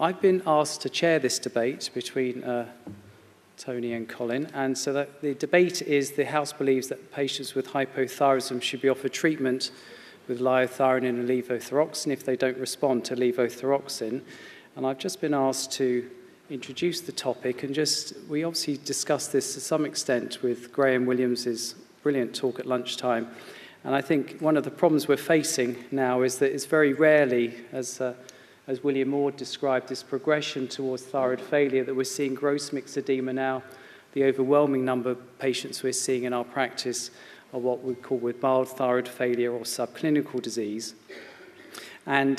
I've been asked to chair this debate between Tony and Colin, and so that the debate is the House believes that patients with hypothyroidism should be offered treatment with liothyronine and levothyroxine if they don't respond to levothyroxine. And I've just been asked to introduce the topic, and we obviously discussed this to some extent with Graham Williams's brilliant talk at lunchtime. And I think one of the problems we're facing now is that it's very rarely, as William Maud described, this progression towards thyroid failure, that we're seeing gross mixed edema now. The overwhelming number of patients we're seeing in our practice are what we call with mild thyroid failure or subclinical disease. And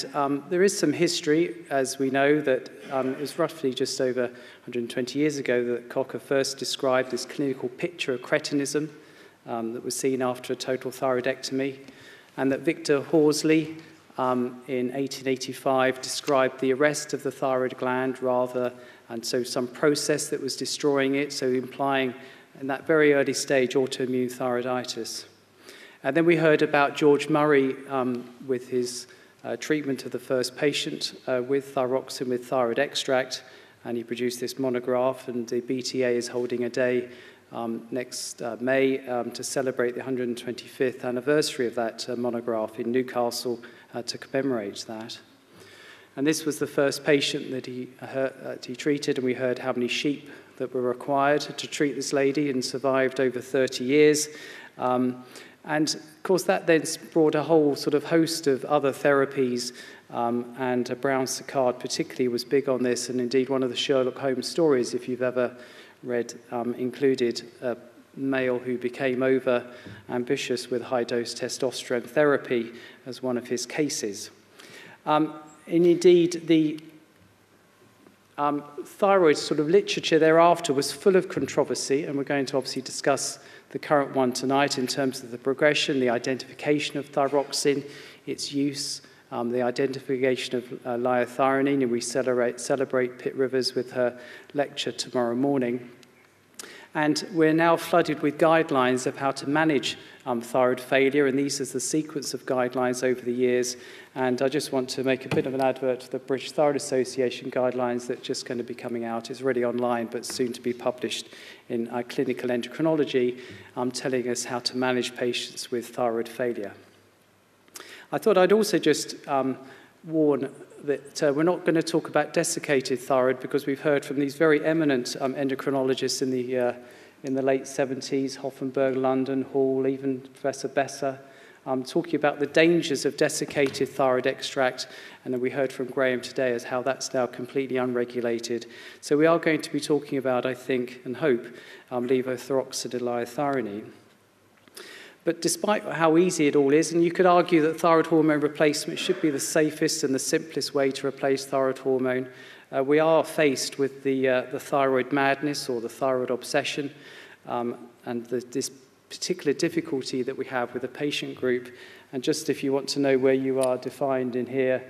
there is some history, as we know, that it was roughly just over 120 years ago that Cocker first described this clinical picture of cretinism that was seen after a total thyroidectomy, and that Victor Horsley in 1885 described the arrest of the thyroid gland and so some process that was destroying it, so implying in that very early stage autoimmune thyroiditis. And then we heard about George Murray with his treatment of the first patient with thyroxine with thyroid extract, and he produced this monograph, and the BTA is holding a day next May to celebrate the 125th anniversary of that monograph in Newcastle to commemorate that. And this was the first patient that he treated, and we heard how many sheep that were required to treat this lady, and survived over 30 years. And of course that then brought a whole sort of host of other therapies, and Brown-Séquard particularly was big on this, and indeed one of the Sherlock Holmes stories, if you've ever read, included a male who became over ambitious with high-dose testosterone therapy as one of his cases. And indeed the thyroid sort of literature thereafter was full of controversy, and we're going to obviously discuss the current one tonight in terms of the progression, the identification of thyroxine, its use, the identification of liothyronine, and we celebrate Pitt Rivers with her lecture tomorrow morning. And we're now flooded with guidelines of how to manage thyroid failure, and these are the sequence of guidelines over the years. And I just want to make a bit of an advert for the British Thyroid Association guidelines that's just going to be coming out. It's already online, but soon to be published in Clinical Endocrinology, telling us how to manage patients with thyroid failure. I thought I'd also just warn that we're not going to talk about desiccated thyroid, because we've heard from these very eminent endocrinologists in the late 70s, Hoffenberg, London, Hall, even Professor Besser, talking about the dangers of desiccated thyroid extract, and then we heard from Graham today as how that's now completely unregulated. So we are going to be talking about, I think and hope, levothyroxine and liothyronine. But despite how easy it all is, and you could argue that thyroid hormone replacement should be the safest and the simplest way to replace thyroid hormone, we are faced with the thyroid madness or the thyroid obsession, and this particular difficulty that we have with a patient group. And just if you want to know where you are defined in here,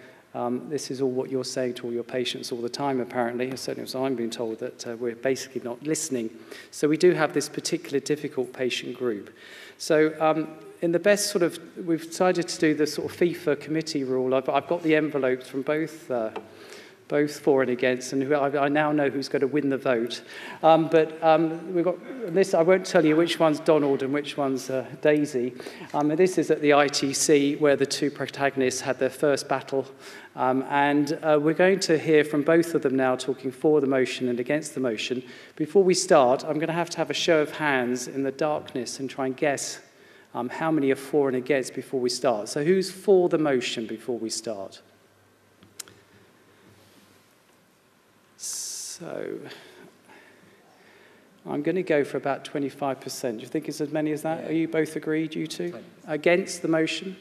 this is all what you're saying to all your patients all the time, apparently. Certainly as I'm being told that we're basically not listening. So we do have this particular difficult patient group. So in the best sort of, we've decided to do the sort of FIFA committee rule. I've got the envelopes from both for and against, and I now know who's going to win the vote. But we've got this. I won't tell you which one's Donald and which one's Daisy. This is at the ITC, where the two protagonists had their first battle. And we're going to hear from both of them now, talking for the motion and against the motion. Before we start, I'm going to have a show of hands in the darkness and try and guess how many are for and against before we start. So who's for the motion before we start? So I'm going to go for about 25%. Do you think it's as many as that? Yeah. Are you both agreed, you two? 20. Against the motion?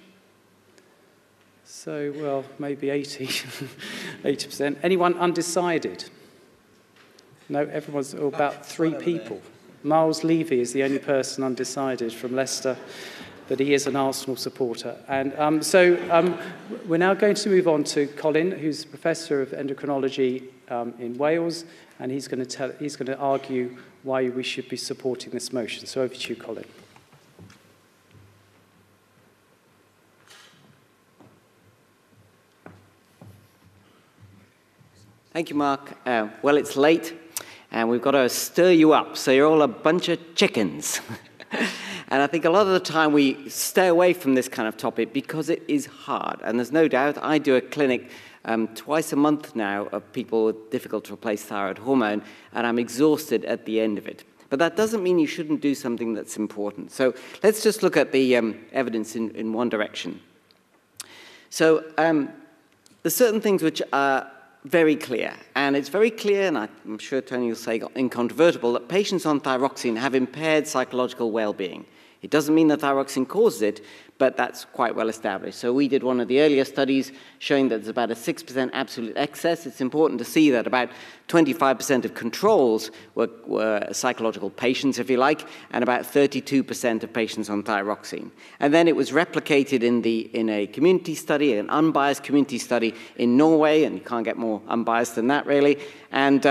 So, well, maybe 80%. Anyone undecided? No, everyone's about 3 people. Miles Levy is the only person undecided from Leicester, but he is an Arsenal supporter. And we're now going to move on to Colin, who's Professor of Endocrinology in Wales, and he's going to argue why we should be supporting this motion. So over to you, Colin. Thank you, Mark. Well, it's late, and we've got to stir you up, so you're all a bunch of chickens. And I think a lot of the time we stay away from this kind of topic because it is hard. And there's no doubt, I do a clinic twice a month now of people with difficult to replace thyroid hormone, and I'm exhausted at the end of it. But that doesn't mean you shouldn't do something that's important. So let's just look at the evidence in one direction. So there's certain things which are very clear, and it's very clear, and I'm sure Tony will say incontrovertible, that patients on thyroxine have impaired psychological well-being. It doesn't mean that thyroxine causes it, but that's quite well established. So we did one of the earlier studies showing that there's about a 6% absolute excess. It's important to see that about 25% of controls were psychological patients, if you like, and about 32% of patients on thyroxine. And then it was replicated in a community study, an unbiased community study in Norway, and you can't get more unbiased than that, really. And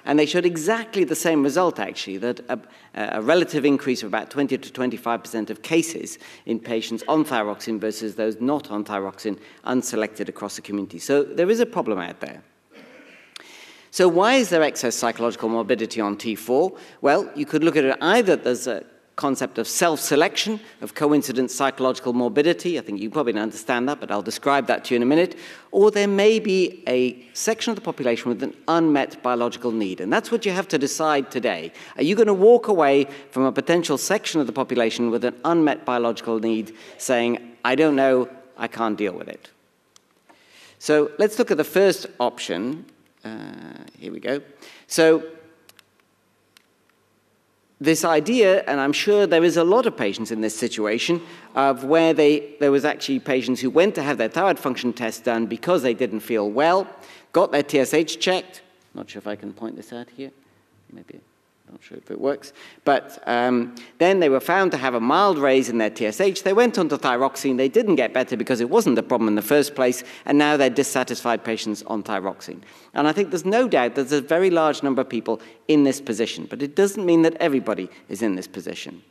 they showed exactly the same result, actually, that a relative increase of about 20 to 25% of cases in patients on thyroxine versus those not on thyroxine, unselected across the community. So there is a problem out there. So why is there excess psychological morbidity on T4? Well, you could look at it either there's a concept of self-selection, of coincident psychological morbidity. I think you probably don't understand that, but I'll describe that to you in a minute. Or there may be a section of the population with an unmet biological need. And that's what you have to decide today. Are you going to walk away from a potential section of the population with an unmet biological need saying, I don't know, I can't deal with it? So let's look at the first option. Here we go. So this idea, and I'm sure there is a lot of patients in this situation, of where there was actually patients who went to have their thyroid function test done because they didn't feel well, got their TSH checked. Not sure if I can point this out here. Maybe, not sure if it works. But then they were found to have a mild raise in their TSH. They went on to thyroxine. They didn't get better because it wasn't the problem in the first place, and now they're dissatisfied patients on thyroxine. And I think there's no doubt there's a very large number of people in this position, but it doesn't mean that everybody is in this position.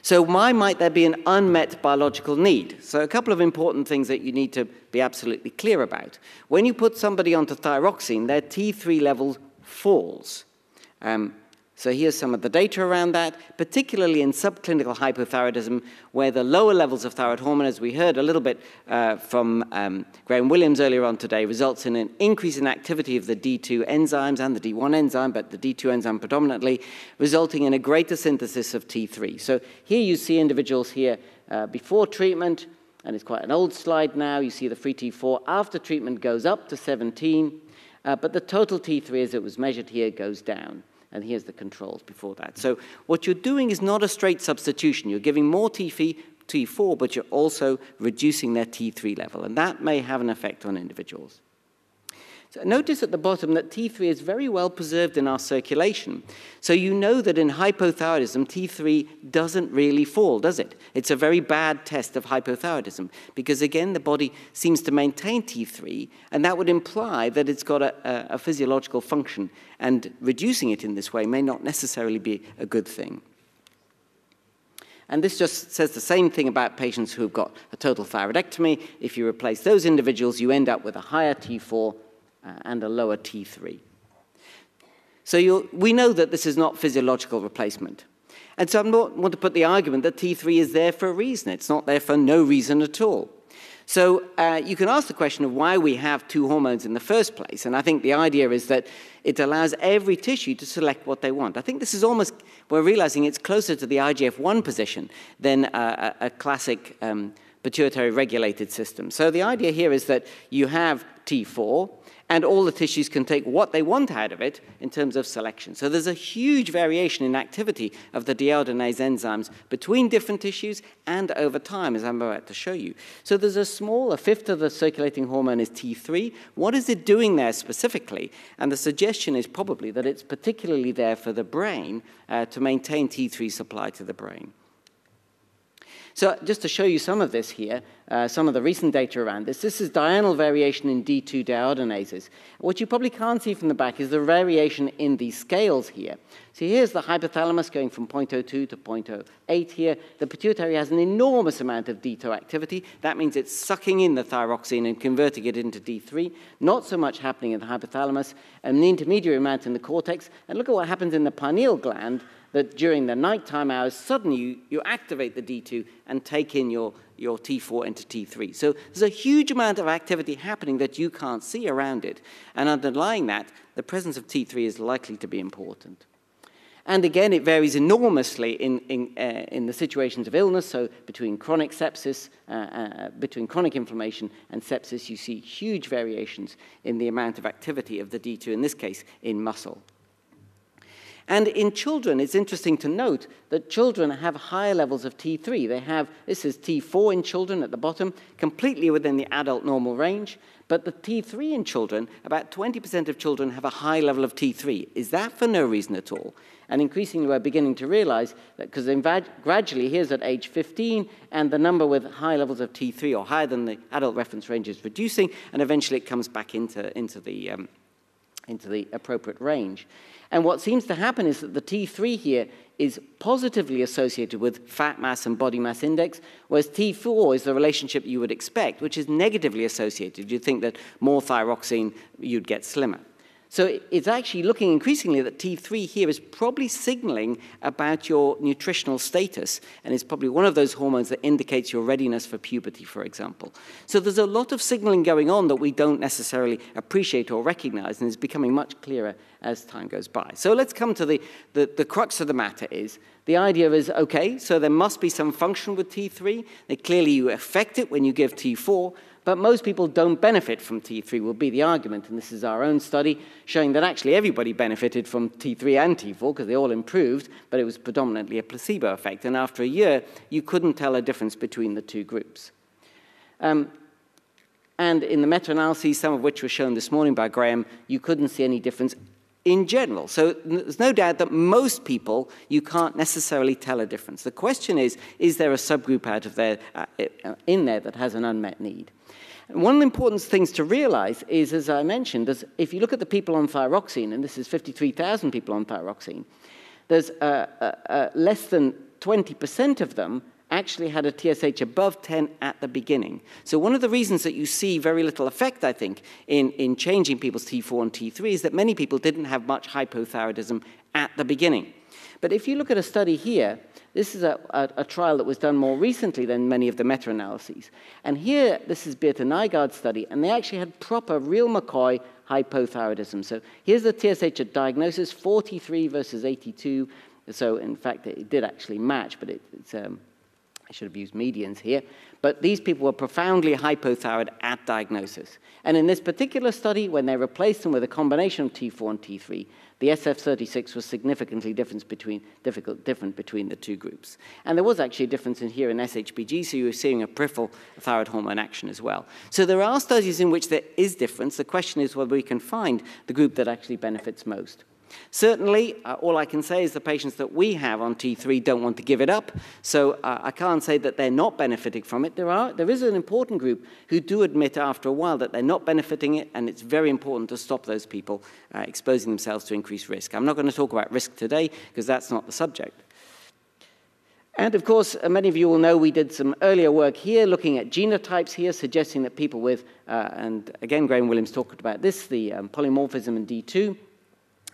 So why might there be an unmet biological need? So a couple of important things that you need to be absolutely clear about. When you put somebody onto thyroxine, their T3 level falls. So here's some of the data around that, particularly in subclinical hypothyroidism, where the lower levels of thyroid hormone, as we heard a little bit from Graham Williams earlier on today, results in an increase in activity of the D2 enzymes and the D1 enzyme, but the D2 enzyme predominantly, resulting in a greater synthesis of T3. So here you see individuals here before treatment, and it's quite an old slide now. You see the free T4 after treatment goes up to 17, but the total T3 as it was measured here goes down. And here's the controls before that. So what you're doing is not a straight substitution. You're giving more T4, but you're also reducing their T3 level. And that may have an effect on individuals. So notice at the bottom that T3 is very well preserved in our circulation. So you know that in hypothyroidism, T3 doesn't really fall, does it? It's a very bad test of hypothyroidism because, again, the body seems to maintain T3, and that would imply that it's got a physiological function, and reducing it in this way may not necessarily be a good thing. And this just says the same thing about patients who've got a total thyroidectomy. If you replace those individuals, you end up with a higher T4 and a lower T3. So we know that this is not physiological replacement. And so I want to put the argument that T3 is there for a reason. It's not there for no reason at all. So you can ask the question of why we have two hormones in the first place. And I think the idea is that it allows every tissue to select what they want. I think this is almost, we're realizing it's closer to the IGF-1 position than a classic pituitary regulated system. So the idea here is that you have T4, and all the tissues can take what they want out of it in terms of selection. So there's a huge variation in activity of the deiodinase enzymes between different tissues and over time, as I'm about to show you. So there's a fifth of the circulating hormone is T3. What is it doing there specifically? And the suggestion is probably that it's particularly there for the brain to maintain T3 supply to the brain. So just to show you some of this here, some of the recent data around this, this is diurnal variation in D2 deiodinases. What you probably can't see from the back is the variation in these scales here. So here's the hypothalamus going from 0.02 to 0.08 here. The pituitary has an enormous amount of D2 activity. That means it's sucking in the thyroxine and converting it into D3. Not so much happening in the hypothalamus, and the intermediary amount in the cortex. And look at what happens in the pineal gland, that during the nighttime hours, suddenly you activate the D2 and take in your T4 into T3. So there's a huge amount of activity happening that you can't see around it. And underlying that, the presence of T3 is likely to be important. And again, it varies enormously in the situations of illness. So between chronic sepsis, between chronic inflammation and sepsis, you see huge variations in the amount of activity of the D2, in this case, in muscle. And in children, it's interesting to note that children have higher levels of T3. They have, this is T4 in children at the bottom, completely within the adult normal range. But the T3 in children, about 20% of children have a high level of T3. Is that for no reason at all? And increasingly, we're beginning to realize that because gradually, here's at age 15, and the number with high levels of T3 or higher than the adult reference range is reducing, and eventually it comes back into the appropriate range. And what seems to happen is that the T3 here is positively associated with fat mass and body mass index, whereas T4 is the relationship you would expect, which is negatively associated. You'd think that more thyroxine, you'd get slimmer. So it's actually looking increasingly that T3 here is probably signaling about your nutritional status, and it's probably one of those hormones that indicates your readiness for puberty, for example. So there's a lot of signaling going on that we don't necessarily appreciate or recognize, and it's becoming much clearer as time goes by. So let's come to the crux of the matter is, the idea is, okay, so there must be some function with T3. Clearly you affect it when you give T4, but most people don't benefit from T3 will be the argument, and this is our own study showing that actually everybody benefited from T3 and T4 because they all improved, but it was predominantly a placebo effect, and after a year you couldn't tell a difference between the two groups. And in the meta-analyses, some of which were shown this morning by Graham, you couldn't see any difference in general. So there's no doubt that most people, you can't necessarily tell a difference. The question is there a subgroup out of there, in there that has an unmet need? And one of the important things to realize is, as I mentioned, is if you look at the people on thyroxine, and this is 53,000 people on thyroxine, there's less than 20% of them actually had a TSH above 10 at the beginning. So one of the reasons that you see very little effect, I think, in changing people's T4 and T3 is that many people didn't have much hypothyroidism at the beginning. But if you look at a study here, this is a trial that was done more recently than many of the meta-analyses. And here, this is Beate Nygaard's study, and they actually had proper real McCoy hypothyroidism. So here's the TSH at diagnosis, 43 versus 82. So in fact, it did actually match, but it's I should have used medians here, but these people were profoundly hypothyroid at diagnosis. And in this particular study, when they replaced them with a combination of T4 and T3, the SF36 was significantly different between the two groups. And there was actually a difference in here in SHBG, so you were seeing a peripheral thyroid hormone action as well. So there are studies in which there is difference. The question is whether we can find the group that actually benefits most. Certainly, all I can say is the patients that we have on T3 don't want to give it up, so I can't say that they're not benefiting from it. There is an important group who do admit after a while that they're not benefiting it, and it's very important to stop those people exposing themselves to increased risk. I'm not going to talk about risk today, because that's not the subject. And of course, many of you will know we did some earlier work here looking at genotypes here, suggesting that people with, and again, Graham Williams talked about this, the polymorphism in D2,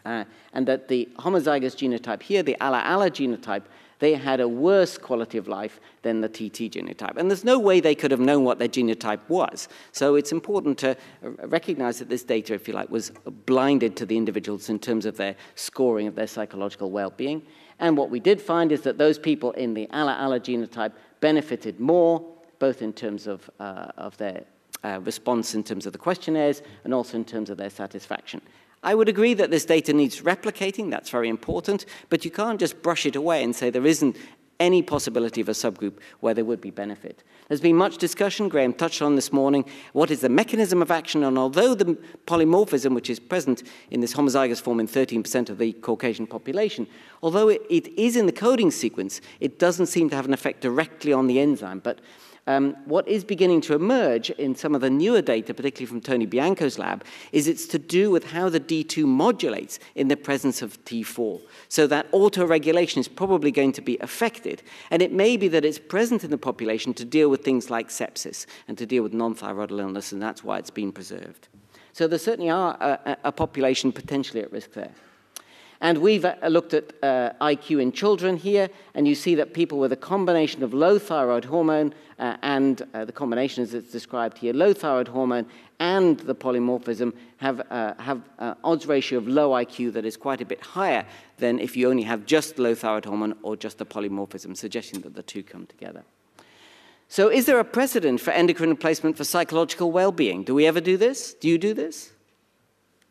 and that the homozygous genotype here, the ALA-ALA genotype, they had a worse quality of life than the TT genotype. And there's no way they could have known what their genotype was. So it's important to recognize that this data, if you like, was blinded to the individuals in terms of their scoring of their psychological well-being. And what we did find is that those people in the ALA-ALA genotype benefited more, both in terms of their response in terms of the questionnaires and also in terms of their satisfaction. I would agree that this data needs replicating, that's very important, but you can't just brush it away and say there isn't any possibility of a subgroup where there would be benefit. There's been much discussion, Graham touched on this morning, what is the mechanism of action, and although the polymorphism, which is present in this homozygous form in 13% of the Caucasian population, although it is in the coding sequence, it doesn't seem to have an effect directly on the enzyme. But what is beginning to emerge in some of the newer data, particularly from Tony Bianco's lab, is it's to do with how the D2 modulates in the presence of T4. So that autoregulation is probably going to be affected. And it may be that it's present in the population to deal with things like sepsis and to deal with non-thyroidal illness, and that's why it's been preserved. So there certainly are a population potentially at risk there. And we've looked at IQ in children here, and you see that people with a combination of low thyroid hormone and the combination as it's described here, low thyroid hormone and the polymorphism have odds ratio of low IQ that is quite a bit higher than if you only have just low thyroid hormone or just the polymorphism, suggesting that the two come together. So is there a precedent for endocrine replacement for psychological well-being? Do we ever do this? Do you do this?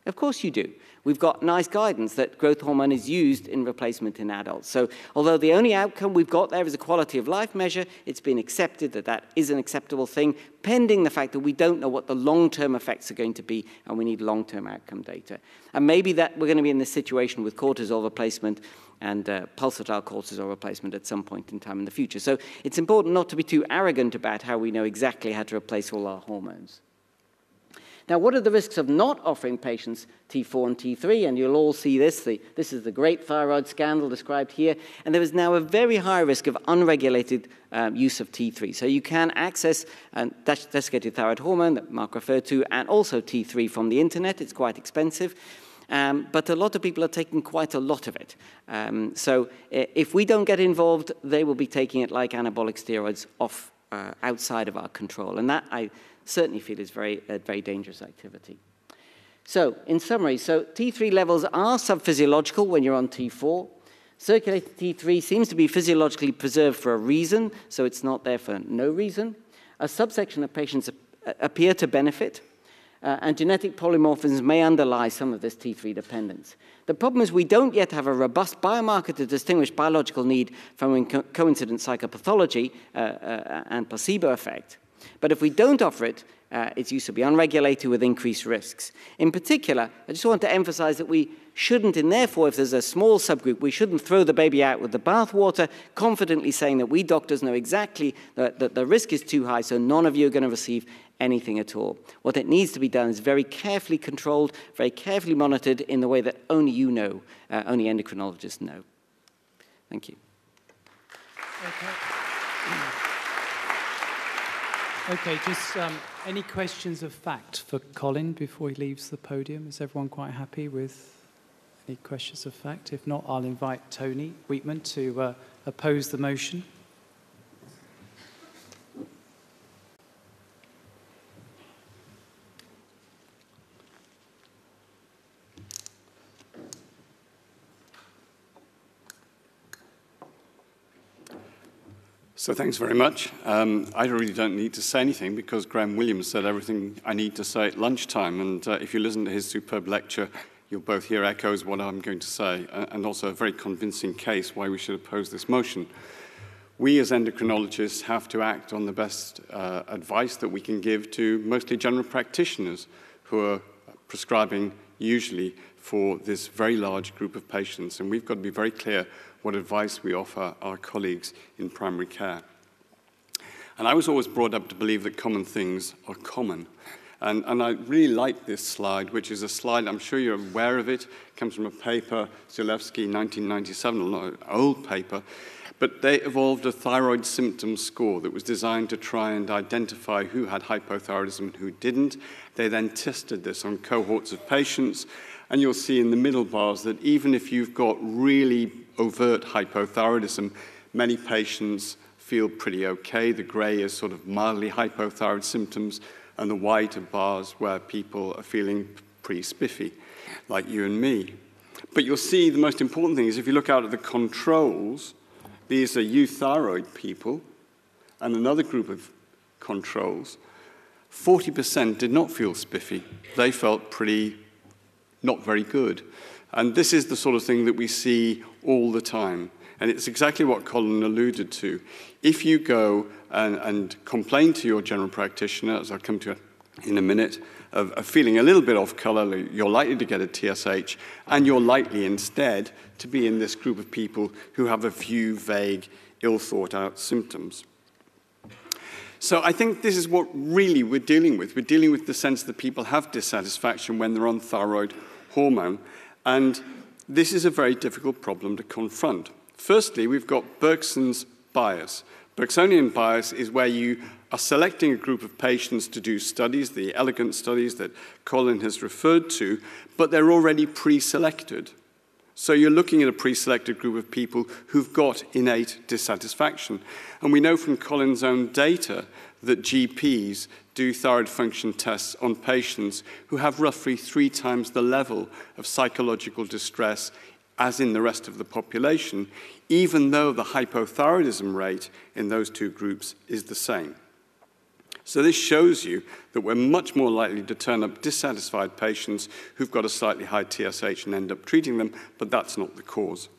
Of course you do. We've got nice guidance that growth hormone is used in replacement in adults. So although the only outcome we've got there is a quality of life measure, it's been accepted that that is an acceptable thing, pending the fact that we don't know what the long-term effects are going to be, and we need long-term outcome data. And maybe that we're going to be in this situation with cortisol replacement and pulsatile cortisol replacement at some point in time in the future. So it's important not to be too arrogant about how we know exactly how to replace all our hormones. Now, what are the risks of not offering patients T4 and T3? And you'll all see this. This is the great thyroid scandal described here. And there is now a very high risk of unregulated use of T3. So you can access desiccated thyroid hormone that Mark referred to, and also T3 from the internet. It's quite expensive. But a lot of people are taking quite a lot of it. So if we don't get involved, they will be taking it like anabolic steroids off outside of our control. And that, I certainly feel, is a very dangerous activity. So, in summary, T3 levels are subphysiological when you're on T4. Circulating T3 seems to be physiologically preserved for a reason, so it's not there for no reason. A subsection of patients appear to benefit, and genetic polymorphisms may underlie some of this T3 dependence. The problem is we don't yet have a robust biomarker to distinguish biological need from coincident psychopathology and placebo effect. But if we don't offer it, its use will be unregulated with increased risks. In particular, I just want to emphasize that we shouldn't, and therefore, if there's a small subgroup, we shouldn't throw the baby out with the bathwater, confidently saying that we doctors know exactly that the risk is too high, so none of you are going to receive anything at all. What it needs to be done is very carefully controlled, very carefully monitored in the way that only you know, only endocrinologists know. Thank you. Okay, just any questions of fact for Colin before he leaves the podium? Is everyone quite happy with any questions of fact? If not, I'll invite Tony Weetman to oppose the motion. So thanks very much. I really don't need to say anything because Graham Williams said everything I need to say at lunchtime. And if you listen to his superb lecture, you'll both hear echoes what I'm going to say, and also a very convincing case why we should oppose this motion. We as endocrinologists have to act on the best advice that we can give to mostly general practitioners who are prescribing usually for this very large group of patients. And we've got to be very clear what advice we offer our colleagues in primary care. And I was always brought up to believe that common things are common. And I really like this slide, which is a slide, I'm sure you're aware of it. It comes from a paper, Zalewski, 1997, an old paper. But they evolved a thyroid symptom score that was designed to try and identify who had hypothyroidism and who didn't. They then tested this on cohorts of patients. And you'll see in the middle bars that even if you've got really overt hypothyroidism, many patients feel pretty okay. The gray is sort of mildly hypothyroid symptoms, and the white are bars where people are feeling pretty spiffy, like you and me. But you'll see the most important thing is if you look out at the controls, these are euthyroid people, and another group of controls, 40% did not feel spiffy. They felt pretty not very good. And this is the sort of thing that we see all the time. And it's exactly what Colin alluded to. If you go and complain to your general practitioner, as I'll come to in a minute, of feeling a little bit off color, you're likely to get a TSH, and you're likely instead to be in this group of people who have a few vague, ill-thought-out symptoms. So I think this is what really we're dealing with. We're dealing with the sense that people have dissatisfaction when they're on thyroid hormone, and this is a very difficult problem to confront. Firstly, we've got Bergson's bias. Bergsonian bias is where you are selecting a group of patients to do studies, the elegant studies that Colin has referred to, but they're already pre-selected. So you're looking at a pre-selected group of people who've got innate dissatisfaction. And we know from Colin's own data that GPs do thyroid function tests on patients who have roughly 3 times the level of psychological distress as in the rest of the population, even though the hypothyroidism rate in those two groups is the same. So this shows you that we're much more likely to turn up dissatisfied patients who've got a slightly high TSH and end up treating them, but that's not the cause.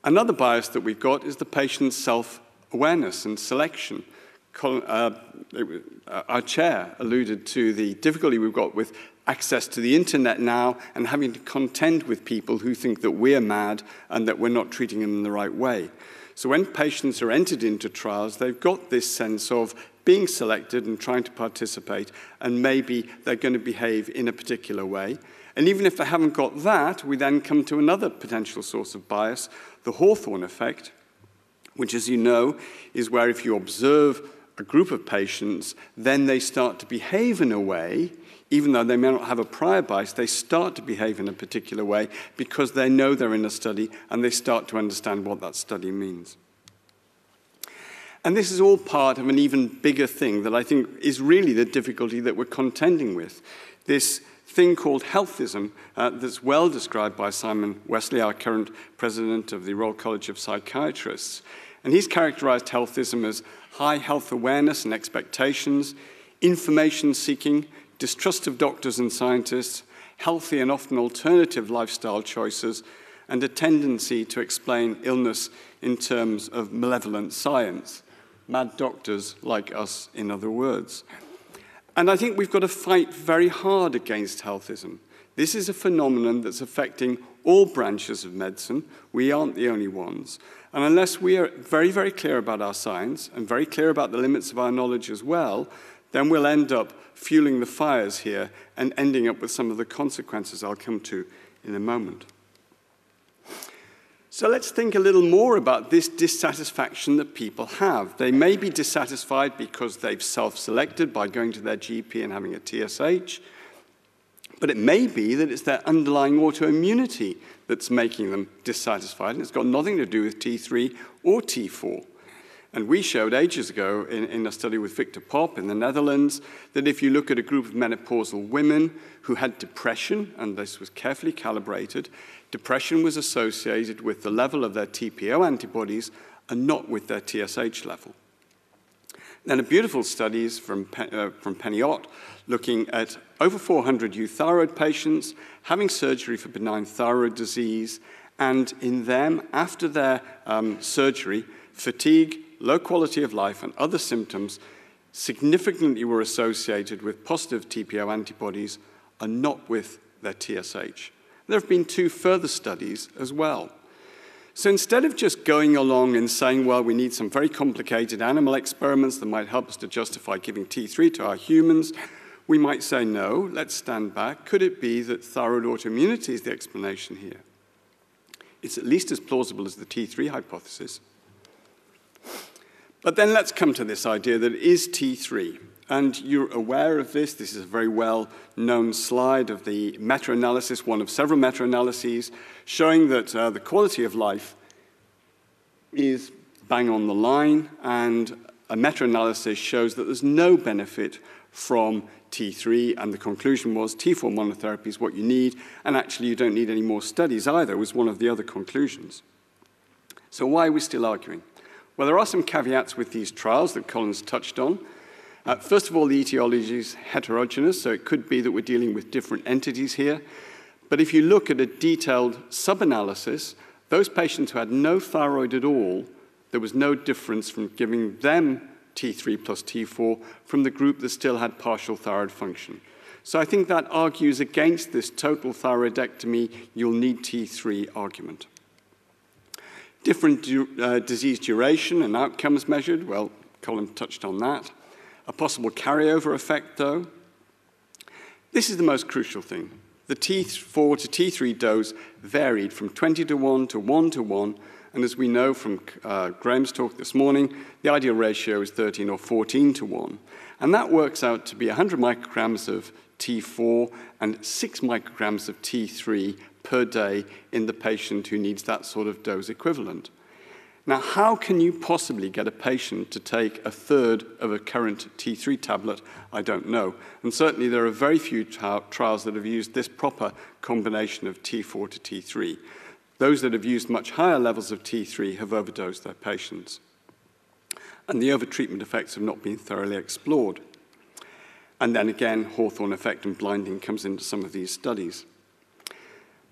Another bias that we've got is the patient's self-awareness and selection. Our chair alluded to the difficulty we've got with access to the internet now and having to contend with people who think that we're mad and that we're not treating them in the right way. So when patients are entered into trials, they've got this sense of being selected and trying to participate, and maybe they're going to behave in a particular way. And even if they haven't got that, we then come to another potential source of bias, the Hawthorne effect, which, as you know, is where if you observe a group of patients, then they start to behave in a way, even though they may not have a prior bias, they start to behave in a particular way because they know they're in a study and they start to understand what that study means. And this is all part of an even bigger thing that I think is really the difficulty that we're contending with. This thing called healthism that's well described by Simon Wesley, our current president of the Royal College of Psychiatrists. And he's characterized healthism as high health awareness and expectations, information seeking, distrust of doctors and scientists, healthy and often alternative lifestyle choices, and a tendency to explain illness in terms of malevolent science. Mad doctors like us, in other words. And I think we've got to fight very hard against healthism. This is a phenomenon that's affecting all branches of medicine. We aren't the only ones. And unless we are very, very clear about our science and very clear about the limits of our knowledge as well, then we'll end up fueling the fires here and ending up with some of the consequences I'll come to in a moment. So let's think a little more about this dissatisfaction that people have. They may be dissatisfied because they've self-selected by going to their GP and having a TSH, but it may be that it's their underlying autoimmunity that's making them dissatisfied, and it's got nothing to do with T3 or T4. And we showed ages ago in a study with Victor Pop in the Netherlands that if you look at a group of menopausal women who had depression, and this was carefully calibrated, depression was associated with the level of their TPO antibodies and not with their TSH level. Then a beautiful studies from Penny Ott looking at over 400 euthyroid patients having surgery for benign thyroid disease, and in them, after their surgery, fatigue, low quality of life, and other symptoms significantly were associated with positive TPO antibodies and not with their TSH. There have been 2 further studies as well. So instead of just going along and saying, well, we need some very complicated animal experiments that might help us to justify giving T3 to our humans, we might say, no, let's stand back. Could it be that thyroid autoimmunity is the explanation here? It's at least as plausible as the T3 hypothesis. But then let's come to this idea that it is T3. And you're aware of this. This is a very well-known slide of the meta-analysis, one of several meta-analyses, showing that the quality of life is bang on the line, and a meta-analysis shows that there's no benefit from T3, and the conclusion was T4 monotherapy is what you need, and actually you don't need any more studies either, was one of the other conclusions. So why are we still arguing? Well, there are some caveats with these trials that Colin's touched on. First of all, the etiology is heterogeneous, so it could be that we're dealing with different entities here. But if you look at a detailed sub-analysis Those patients who had no thyroid at all, there was no difference from giving them T3 plus T4 from the group that still had partial thyroid function. So I think that argues against this total thyroidectomy, you'll need T3 argument. Different disease duration and outcomes measured. Well, Colin touched on that. A possible carryover effect, though. This is the most crucial thing. The T4 to T3 dose varied from 20:1 to 1:1, and as we know from Graham's talk this morning, the ideal ratio is 13 or 14:1. And that works out to be 100 micrograms of T4 and 6 micrograms of T3 per day in the patient who needs that sort of dose equivalent. Now, how can you possibly get a patient to take a third of a current T3 tablet? I don't know. And certainly there are very few trials that have used this proper combination of T4 to T3. Those that have used much higher levels of T3 have overdosed their patients. And the overtreatment effects have not been thoroughly explored. And then again, Hawthorne effect and blinding comes into some of these studies.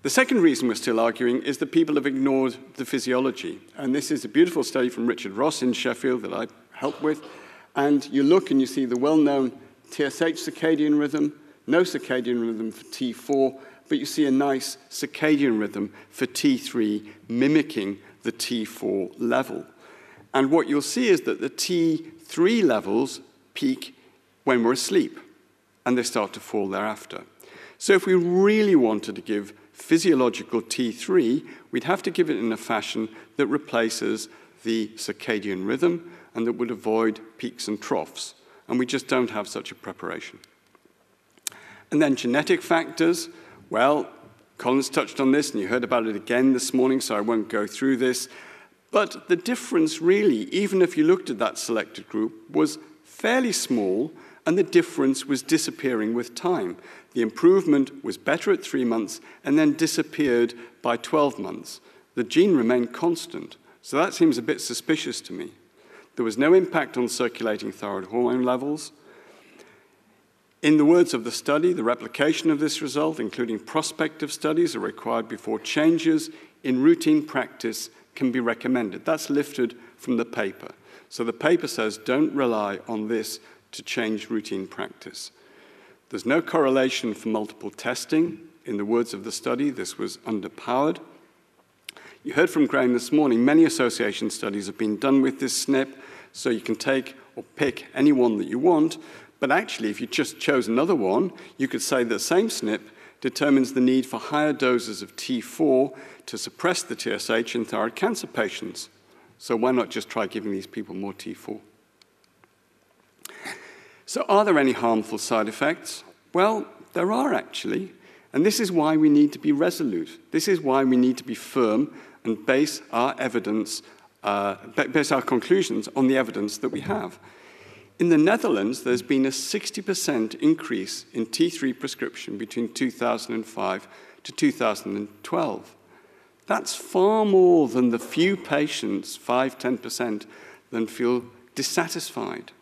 The second reason we're still arguing is that people have ignored the physiology. And this is a beautiful study from Richard Ross in Sheffield that I helped with. And you look and you see the well-known TSH circadian rhythm, no circadian rhythm for T4, but you see a nice circadian rhythm for T3 mimicking the T4 level. And what you'll see is that the T3 levels peak when we're asleep, and they start to fall thereafter. So if we really wanted to give physiological T3, we'd have to give it in a fashion that replaces the circadian rhythm and that would avoid peaks and troughs. And we just don't have such a preparation. And then genetic factors. Well, Colin's touched on this, and you heard about it again this morning, so I won't go through this. But the difference really, even if you looked at that selected group, was fairly small, and the difference was disappearing with time. The improvement was better at 3 months and then disappeared by 12 months. The gene remained constant, so that seems a bit suspicious to me. There was no impact on circulating thyroid hormone levels. In the words of the study, the replication of this result, including prospective studies, are required before changes in routine practice can be recommended. That's lifted from the paper. So the paper says don't rely on this to change routine practice. There's no correlation for multiple testing. In the words of the study, this was underpowered. You heard from Graham this morning, many association studies have been done with this SNP, so you can take or pick any one that you want, but actually, if you just chose another one, you could say the same SNP determines the need for higher doses of T4 to suppress the TSH in thyroid cancer patients. So why not just try giving these people more T4? So are there any harmful side effects? Well, there are actually, and this is why we need to be resolute. This is why we need to be firm and base our evidence, base our conclusions on the evidence that we have. In the Netherlands, there's been a 60% increase in T3 prescription between 2005 to 2012. That's far more than the few patients, 5–10%, that feel dissatisfied.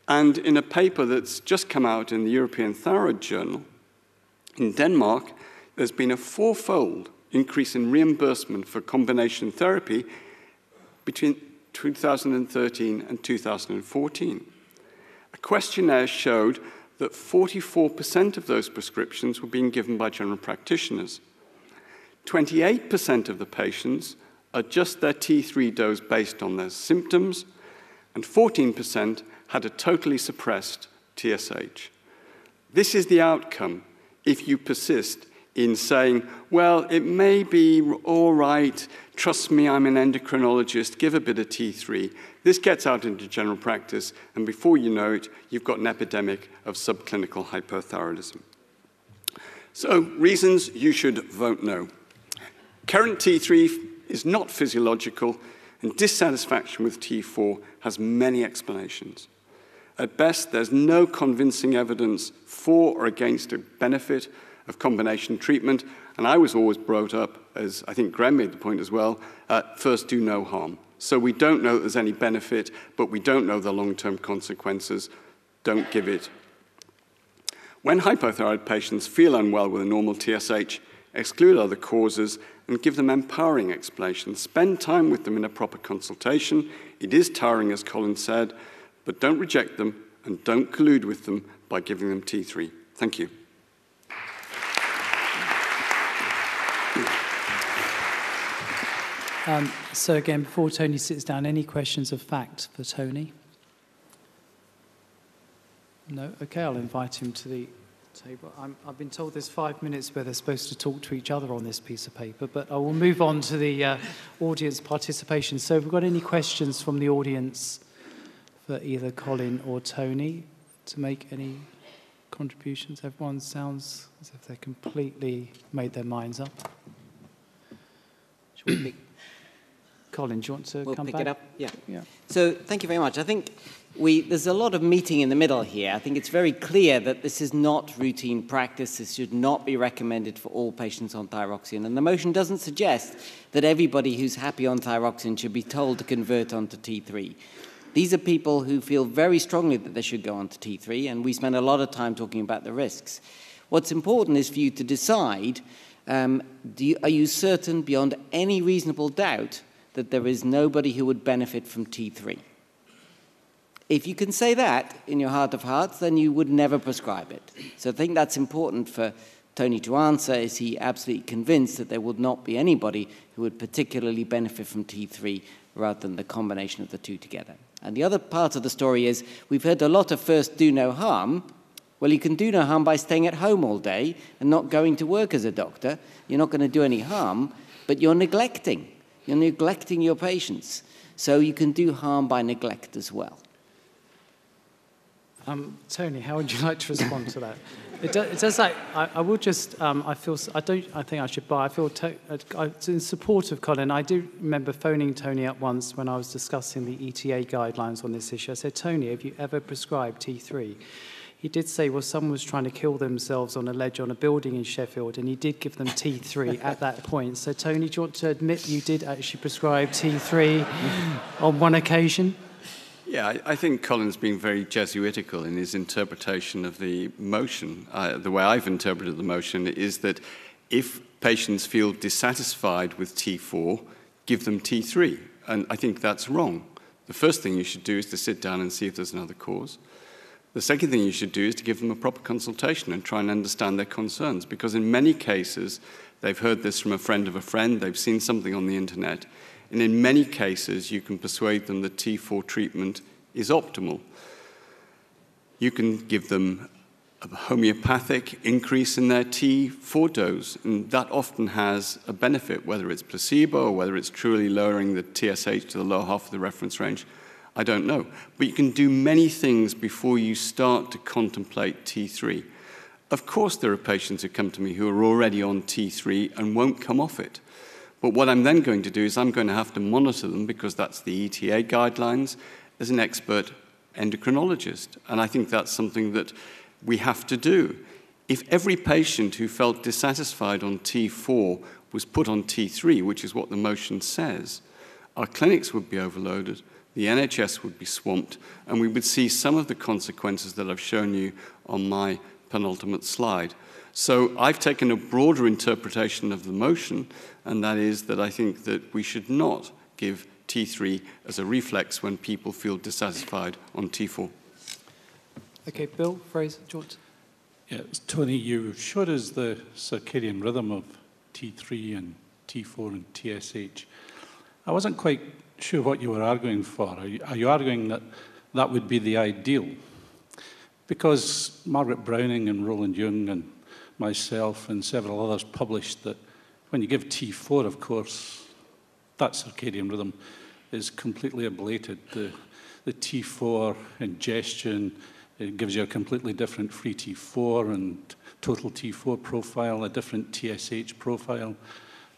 And in a paper that's just come out in the European Thyroid Journal, in Denmark, there's been a 4-fold increase in reimbursement for combination therapy between 2013 and 2014. A questionnaire showed that 44% of those prescriptions were being given by general practitioners. 28% of the patients adjust their T3 dose based on their symptoms, and 14% had a totally suppressed TSH. This is the outcome if you persist in saying, well, it may be all right, trust me, I'm an endocrinologist, give a bit of T3. This gets out into general practice, and before you know it, you've got an epidemic of subclinical hypothyroidism. So, reasons you should vote no. Current T3 is not physiological, and dissatisfaction with T4 has many explanations. At best, there's no convincing evidence for or against a benefit of combination treatment, and I was always brought up, as I think Graham made the point as well, first do no harm. So we don't know that there's any benefit, but we don't know the long-term consequences. Don't give it. When hypothyroid patients feel unwell with a normal TSH, exclude other causes and give them empowering explanations. Spend time with them in a proper consultation. It is tiring, as Colin said, but don't reject them and don't collude with them by giving them T3. Thank you. So again, before Tony sits down, any questions of fact for Tony? No? Okay, I'll invite him to the table. I've been told there's 5 minutes where they're supposed to talk to each other on this piece of paper, but I will move on to the audience participation. So have we got any questions from the audience for either Colin or Tony to make any contributions? Everyone sounds as if they're completely made their minds up. Shall we pick? Colin, do you want to come back? We'll pick it up? Yeah. So thank you very much. I think there's a lot of meeting in the middle here. I think it's very clear that this is not routine practice. This should not be recommended for all patients on thyroxine. And the motion doesn't suggest that everybody who's happy on thyroxine should be told to convert onto T3. These are people who feel very strongly that they should go on to T3, and we spend a lot of time talking about the risks. What's important is for you to decide, are you certain beyond any reasonable doubt that there is nobody who would benefit from T3? If you can say that in your heart of hearts, then you would never prescribe it. So I think that's important for Tony to answer. Is he absolutely convinced that there would not be anybody who would particularly benefit from T3 rather than the combination of the two together? And the other part of the story is we've heard a lot of first do no harm. Well, you can do no harm by staying at home all day and not going to work as a doctor. You're not going to do any harm, but you're neglecting. You're neglecting your patients. So you can do harm by neglect as well. Tony, how would you like to respond to that? It does like, I will just, I think I should buy, I feel in support of Colin. I do remember phoning Tony up once when I was discussing the ETA guidelines on this issue. I said, Tony, have you ever prescribed T3? He did say, well, someone was trying to kill themselves on a ledge on a building in Sheffield, and he did give them T3 at that point. So, Tony, do you want to admit you did actually prescribe T3 on one occasion? Yeah, I think Colin's been very Jesuitical in his interpretation of the motion. The way I've interpreted the motion is that if patients feel dissatisfied with T4, give them T3. And I think that's wrong. The first thing you should do is to sit down and see if there's another cause. The second thing you should do is to give them a proper consultation and try and understand their concerns, because in many cases, they've heard this from a friend of a friend, they've seen something on the internet, and in many cases, you can persuade them that T4 treatment is optimal. You can give them a homeopathic increase in their T4 dose, and that often has a benefit, whether it's placebo or whether it's truly lowering the TSH to the lower half of the reference range. I don't know. But you can do many things before you start to contemplate T3. Of course, there are patients who come to me who are already on T3 and won't come off it. But what I'm then going to do is I'm going to have to monitor them, because that's the ETA guidelines, as an expert endocrinologist. And I think that's something that we have to do. If every patient who felt dissatisfied on T4 was put on T3, which is what the motion says, our clinics would be overloaded, the NHS would be swamped, and we would see some of the consequences that I've shown you on my penultimate slide. So I've taken a broader interpretation of the motion, and that is that I think that we should not give T3 as a reflex when people feel dissatisfied on T4. Okay, Bill, Fraser, George. Yeah, Tony, you showed us the circadian rhythm of T3 and T4 and TSH. I wasn't quite sure what you were arguing for. Are you arguing that that would be the ideal? Because Margaret Browning and Roland Jung and myself and several others published that when you give T4, of course, that circadian rhythm is completely ablated. The T4 ingestion, it gives you a completely different free T4 and total T4 profile, a different TSH profile,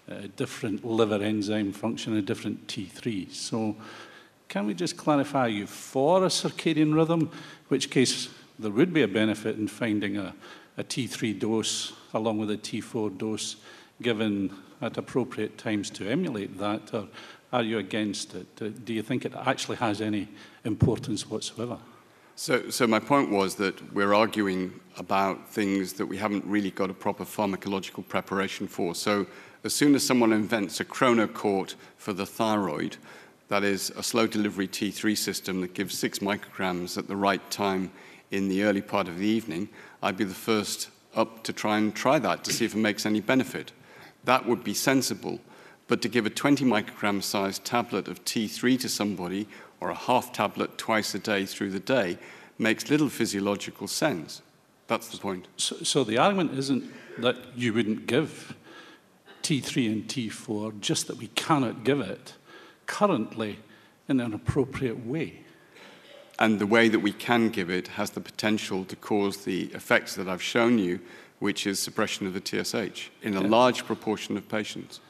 a different liver enzyme function, a different T3. So can we just clarify, are you for a circadian rhythm, in which case there would be a benefit in finding a T3 dose along with a T4 dose given at appropriate times to emulate that, or are you against it? Do you think it actually has any importance whatsoever? So my point was that we're arguing about things that we haven't really got a proper pharmacological preparation for. So as soon as someone invents a chronocort for the thyroid, that is a slow delivery T3 system that gives 6 micrograms at the right time in the early part of the evening, I'd be the first up to try that to see if it makes any benefit. That would be sensible. But to give a 20 microgram sized tablet of T3 to somebody, or a half tablet twice a day through the day, makes little physiological sense. That's the point. So the argument isn't that you wouldn't give T3 and T4, just that we cannot give it currently in an appropriate way. And the way that we can give it has the potential to cause the effects that I've shown you, which is suppression of the TSH in a large proportion of patients.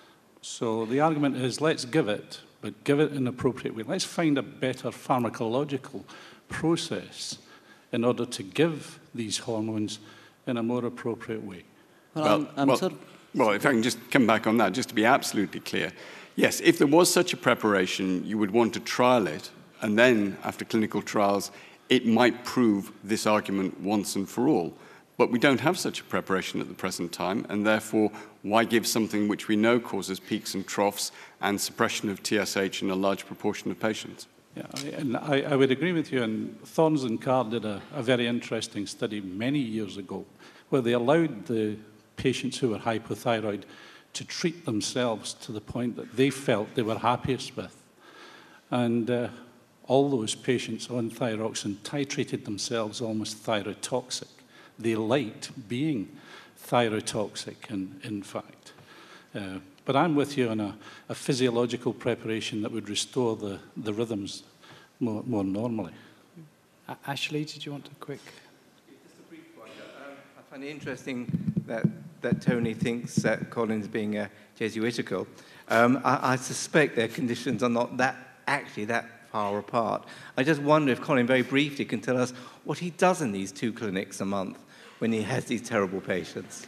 So the argument is, let's give it, but give it in an appropriate way. Let's find a better pharmacological process in order to give these hormones in a more appropriate way. Well, if I can just come back on that, just to be absolutely clear. Yes, if there was such a preparation, you would want to trial it, and then, after clinical trials, it might prove this argument once and for all. But we don't have such a preparation at the present time, and therefore, why give something which we know causes peaks and troughs and suppression of TSH in a large proportion of patients? Yeah, and I would agree with you, and Thorns and Carr did a very interesting study many years ago, where they allowed the patients who were hypothyroid to treat themselves to the point that they felt they were happiest with. And all those patients on thyroxine titrated themselves almost thyrotoxic. They liked being thyrotoxic, in fact. But I'm with you on a physiological preparation that would restore the rhythms more normally. Ashley, did you want a quick? Just a brief one. I find it interesting that Tony thinks that Colin's being Jesuitical. I suspect their conditions are not actually that far apart. I just wonder if Colin very briefly can tell us what he does in these 2 clinics a month when he has these terrible patients.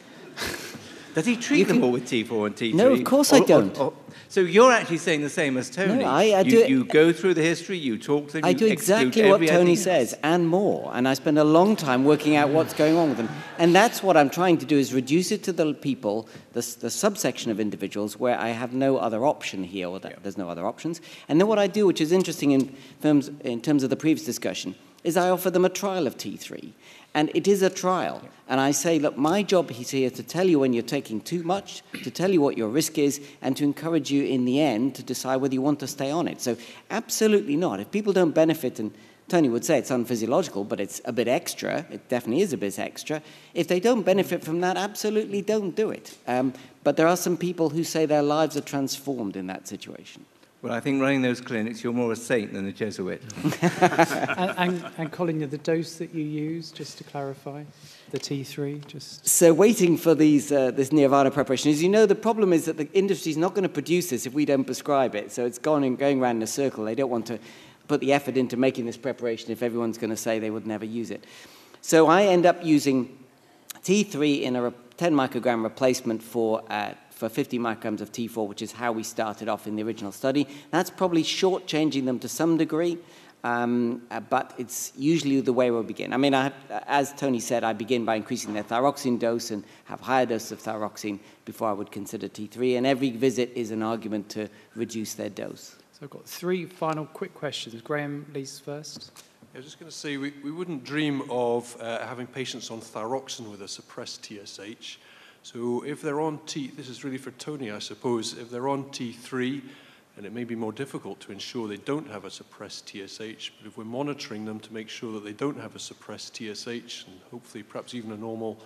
Does he treat them all with T4 and T3? No, of course I don't. So you're actually saying the same as Tony. No, I do it. You go through the history, you talk to them, I do exactly what Tony says and more, and I spend a long time working out what's going on with them. And that's what I'm trying to do, is reduce it to the people, the subsection of individuals where I have no other option here, or that there's no other options. And then what I do, which is interesting in terms of the previous discussion, is I offer them a trial of T3. And it is a trial. And I say, look, my job is here to tell you when you're taking too much, to tell you what your risk is, and to encourage you in the end to decide whether you want to stay on it. So absolutely not. If people don't benefit, and Tony would say it's unphysiological, but it's a bit extra, it definitely is a bit extra. If they don't benefit from that, absolutely don't do it. But there are some people who say their lives are transformed in that situation. Well, I think running those clinics, you're more a saint than a Jesuit. and Colin, the dose that you use, just to clarify, the T3, just... So waiting for this Nirvana preparation, as you know, the problem is that the industry is not going to produce this if we don't prescribe it. So it's going around in a circle. They don't want to put the effort into making this preparation if everyone's going to say they would never use it. So I end up using T3 in a 10 microgram replacement for 50 micrograms of T4, which is how we started off in the original study. That's probably shortchanging them to some degree, but it's usually the way we'll begin. I mean, as Tony said, I begin by increasing their thyroxine dose and have higher doses of thyroxine before I would consider T3, and every visit is an argument to reduce their dose. So I've got 3 final quick questions. Graham, please, first. I was just going to say, we wouldn't dream of having patients on thyroxine with a suppressed TSH. So if they're on this is really for Tony, I suppose, if they're on T3, and it may be more difficult to ensure they don't have a suppressed TSH, but if we're monitoring them to make sure that they don't have a suppressed TSH, and hopefully perhaps even a normal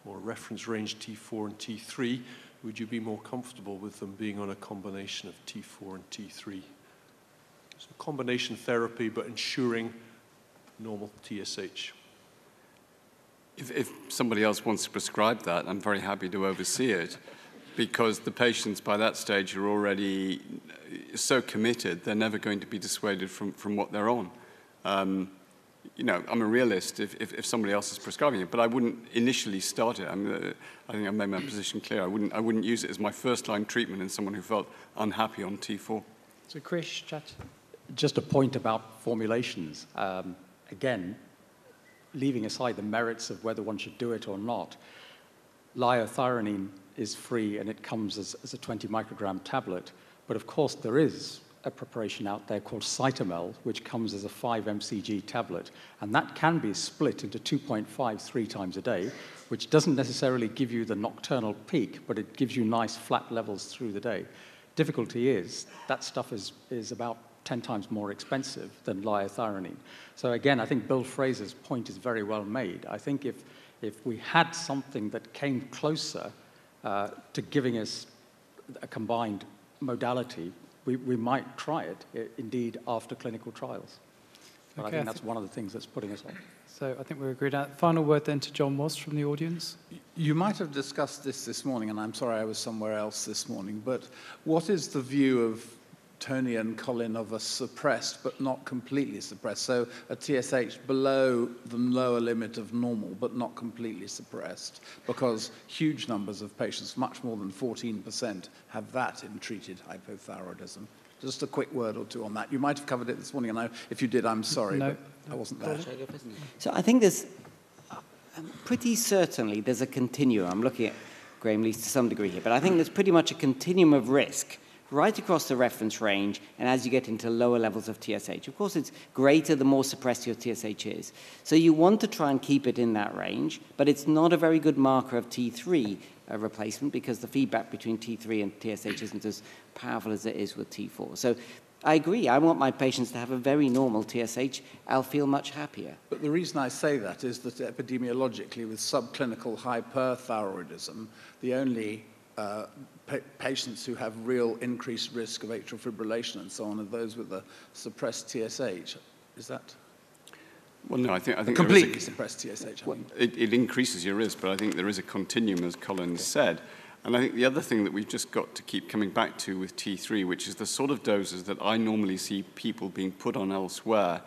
or reference range T4 and T3, would you be more comfortable with them being on a combination of T4 and T3? So combination therapy, but ensuring normal TSH. If somebody else wants to prescribe that, I'm very happy to oversee it, because the patients by that stage are already so committed, they're never going to be dissuaded from what they're on. You know, I'm a realist if somebody else is prescribing it, but I wouldn't initially start it. I think I've made my position clear. I wouldn't use it as my first-line treatment in someone who felt unhappy on T4. So Krish, chat. Just a point about formulations. Again, leaving aside the merits of whether one should do it or not, liothyronine is free and it comes as a 20 microgram tablet. But of course, there is a preparation out there called Cytomel, which comes as a 5 mcg tablet. And that can be split into 2.5 3 times a day, which doesn't necessarily give you the nocturnal peak, but it gives you nice flat levels through the day. Difficulty is that stuff is about 10 times more expensive than liothyronine. So again, I think Bill Fraser's point is very well made. I think if we had something that came closer to giving us a combined modality, we might try it, indeed, after clinical trials. But Okay, I think that's one of the things that's putting us on. So I think we're agreed. Final word then to John Moss from the audience. You might have discussed this morning, and I'm sorry I was somewhere else this morning, but what is the view of Tony and Colin of a suppressed but not completely suppressed? So a TSH below the lower limit of normal but not completely suppressed, because huge numbers of patients, much more than 14%, have that in treated hypothyroidism. Just a quick word or two on that. You might have covered it this morning, and if you did, I'm sorry, No. but I wasn't there. So I think there's, pretty certainly, there's a continuum. I'm looking at Graham Lees to some degree here, but I think there's pretty much a continuum of risk right across the reference range, and as you get into lower levels of TSH. Of course, it's greater the more suppressed your TSH is. So you want to try and keep it in that range, but it's not a very good marker of T3 replacement, because the feedback between T3 and TSH isn't as powerful as it is with T4. So I agree. I want my patients to have a very normal TSH. I'll feel much happier. But the reason I say that is that epidemiologically, with subclinical hyperthyroidism, the only patients who have real increased risk of atrial fibrillation and so on are those with a suppressed TSH. Is that? Well, no, I think completely suppressed TSH. Well, it increases your risk, but I think there is a continuum, as Colin said. And I think the other thing that we've just got to keep coming back to with T3, which is the sort of doses that I normally see people being put on elsewhere,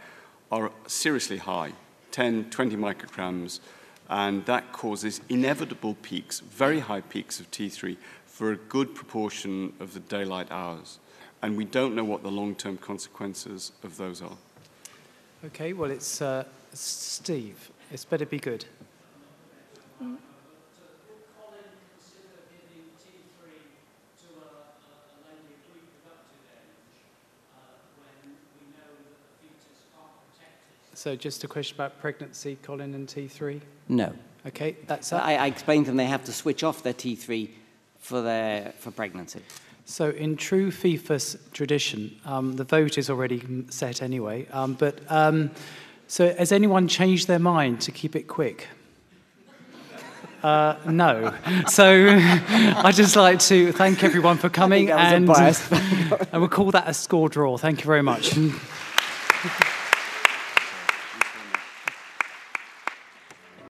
are seriously high, 10, 20 micrograms, and that causes inevitable peaks, very high peaks of T3 for a good proportion of the daylight hours. And we don't know what the long-term consequences of those are. Okay, well, it's Steve. It's better be good. So just a question about pregnancy, Colin, and T3? No. Okay, that's I explained to them they have to switch off their T3 for pregnancy. So in true FIFAS tradition, the vote is already set anyway, so has anyone changed their mind to keep it quick? No. So I'd just like to thank everyone for coming, I think that was a biased and we'll call that a score draw. Thank you very much.